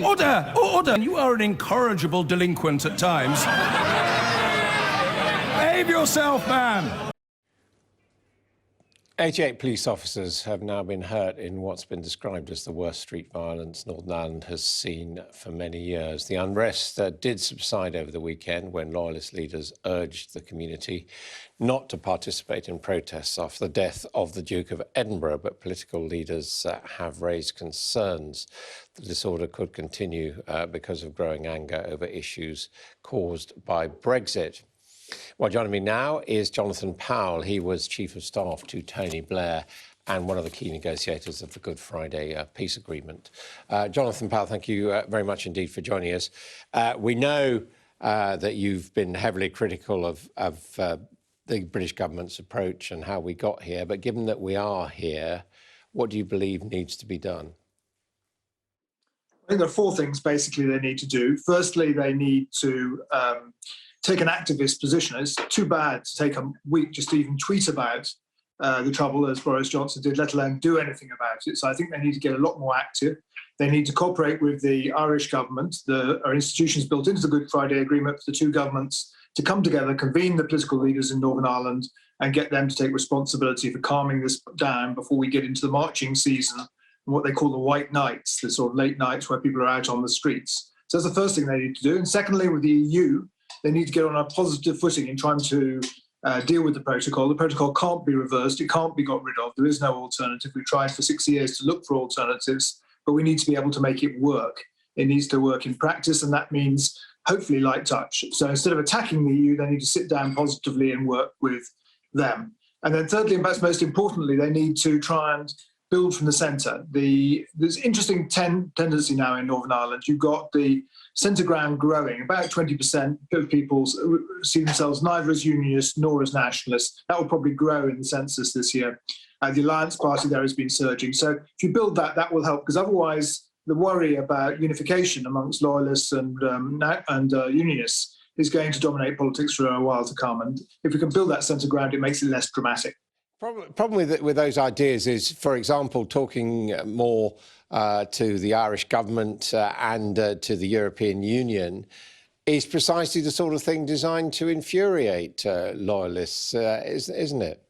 Order! Order! You are an incorrigible delinquent at times. Behave yourself, man! 88 police officers have now been hurt in what's been described as the worst street violence Northern Ireland has seen for many years. The unrest did subside over the weekend when loyalist leaders urged the community not to participate in protests after the death of the Duke of Edinburgh, but political leaders have raised concerns the disorder could continue because of growing anger over issues caused by Brexit. Well, joining me now is Jonathan Powell. He was Chief of Staff to Tony Blair and one of the key negotiators of the Good Friday peace agreement. Jonathan Powell, thank you very much indeed for joining us. We know that you've been heavily critical of the British government's approach and how we got here, but given that we are here, what do you believe needs to be done? I think there are four things basically they need to do. Firstly, they need to take an activist position. It's too bad to take a week just to even tweet about the trouble, as Boris Johnson did, let alone do anything about it. So I think they need to get a lot more active. They need to cooperate with the Irish government. There are institutions built into the Good Friday Agreement for the two governments to come together, convene the political leaders in Northern Ireland and get them to take responsibility for calming this down before we get into the marching season and what they call the white nights, the sort of late nights where people are out on the streets. So that's the first thing they need to do. And secondly, with the EU, they need to get on a positive footing in trying to deal with the protocol. The protocol can't be reversed. It can't be got rid of. There is no alternative. We've tried for 6 years to look for alternatives, but we need to be able to make it work. It needs to work in practice, and that means hopefully light touch. So instead of attacking the EU, they need to sit down positively and work with them. And then thirdly, and perhaps most importantly, they need to try and build from the centre. There's interesting tendency now in Northern Ireland. You've got the centre ground growing. About 20% of people see themselves neither as unionists nor as nationalists. That will probably grow in the census this year. The Alliance Party there has been surging. So if you build that, that will help, because otherwise the worry about unification amongst loyalists and unionists is going to dominate politics for a while to come. And if we can build that centre ground, it makes it less dramatic. Problem with those ideas is, for example, talking more to the Irish government and to the European Union is precisely the sort of thing designed to infuriate loyalists, isn't it?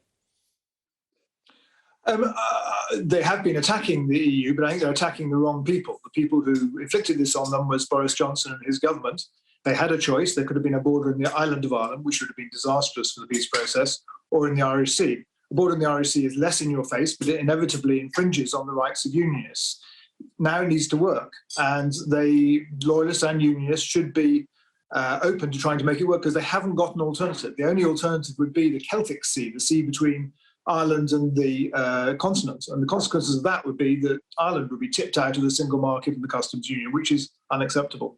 They have been attacking the EU, but I think they're attacking the wrong people. The people who inflicted this on them was Boris Johnson and his government. They had a choice. There could have been a border in the island of Ireland, which would have been disastrous for the peace process, or in the Irish Sea. The border in the Irish Sea is less in your face, but it inevitably infringes on the rights of unionists. Now it needs to work, and the loyalists and unionists should be open to trying to make it work, because they haven't got an alternative. The only alternative would be the Celtic Sea, the sea between Ireland and the continent. And the consequences of that would be that Ireland would be tipped out of the single market and the customs union, which is unacceptable.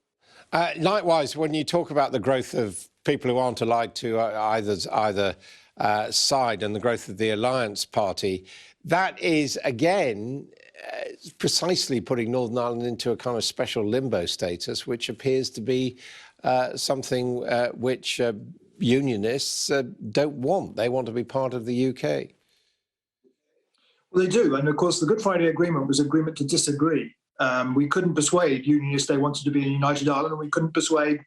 Likewise, when you talk about the growth of people who aren't allied to either side and the growth of the Alliance Party, that is, again, precisely putting Northern Ireland into a kind of special limbo status, which appears to be something which unionists don't want. They want to be part of the UK. Well, they do. And of course, the Good Friday Agreement was an agreement to disagree. We couldn't persuade unionists they wanted to be in United Ireland, and we couldn't persuade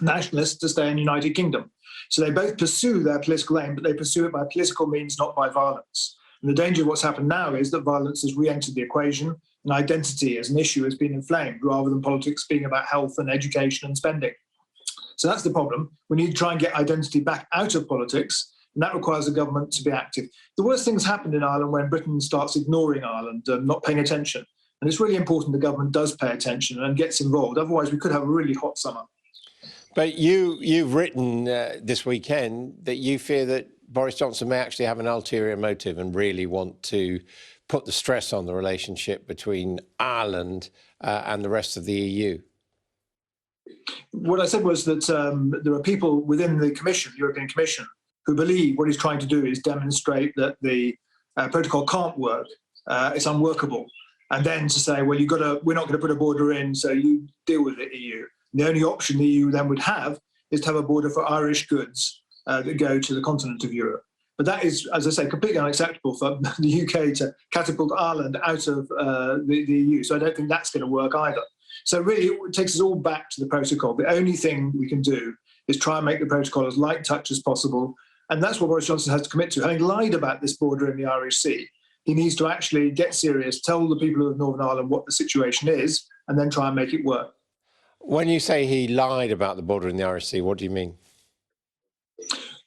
nationalists to stay in United Kingdom. So they both pursue their political aim, but they pursue it by political means, not by violence. And the danger of what's happened now is that violence has re-entered the equation, and identity as an issue has been inflamed, rather than politics being about health and education and spending. So that's the problem. We need to try and get identity back out of politics, and that requires the government to be active. The worst things happened in Ireland when Britain starts ignoring Ireland and not paying attention. And it's really important the government does pay attention and gets involved. Otherwise, we could have a really hot summer. But you've written this weekend that you fear that Boris Johnson may actually have an ulterior motive and really want to put the stress on the relationship between Ireland and the rest of the EU. What I said was that there are people within the Commission, European Commission, who believe what he's trying to do is demonstrate that the protocol can't work, it's unworkable. And then to say, well, we're not going to put a border in, so you deal with it, EU. And the only option the EU then would have is to have a border for Irish goods that go to the continent of Europe. But that is, as I say, completely unacceptable for the UK to catapult Ireland out of the EU. So I don't think that's going to work either. So really, it takes us all back to the protocol. The only thing we can do is try and make the protocol as light touch as possible. And that's what Boris Johnson has to commit to. Having lied about this border in the Irish Sea, he needs to actually get serious, tell the people of Northern Ireland what the situation is, and then try and make it work. When you say he lied about the border in the Irish Sea, what do you mean?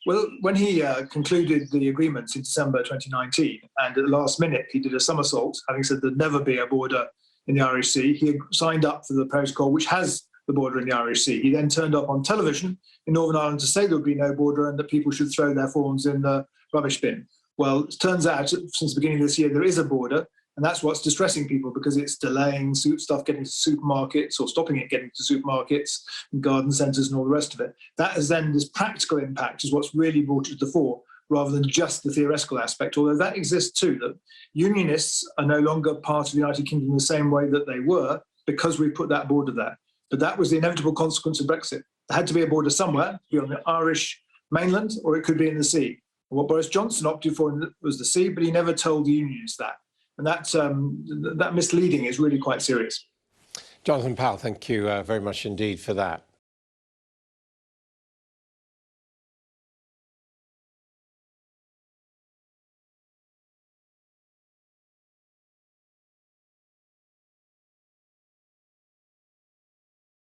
Well, when he concluded the agreements in December 2019, and at the last minute he did a somersault, having said there'd never be a border in the Irish Sea, he signed up for the protocol which has the border in the Irish Sea. He then turned up on television in Northern Ireland to say there would be no border and that people should throw their forms in the rubbish bin. Well, it turns out since the beginning of this year there is a border, and that's what's distressing people because it's delaying stuff getting to supermarkets or stopping it getting to supermarkets and garden centres and all the rest of it. That has then this practical impact is what's really brought it to the fore rather than just the theoretical aspect, although that exists too, that unionists are no longer part of the United Kingdom the same way that they were because we put that border there. But that was the inevitable consequence of Brexit. There had to be a border somewhere, be on the Irish mainland or it could be in the sea. And what Boris Johnson opted for was the sea, but he never told the unions that. And that misleading is really quite serious. Jonathan Powell, thank you very much indeed for that.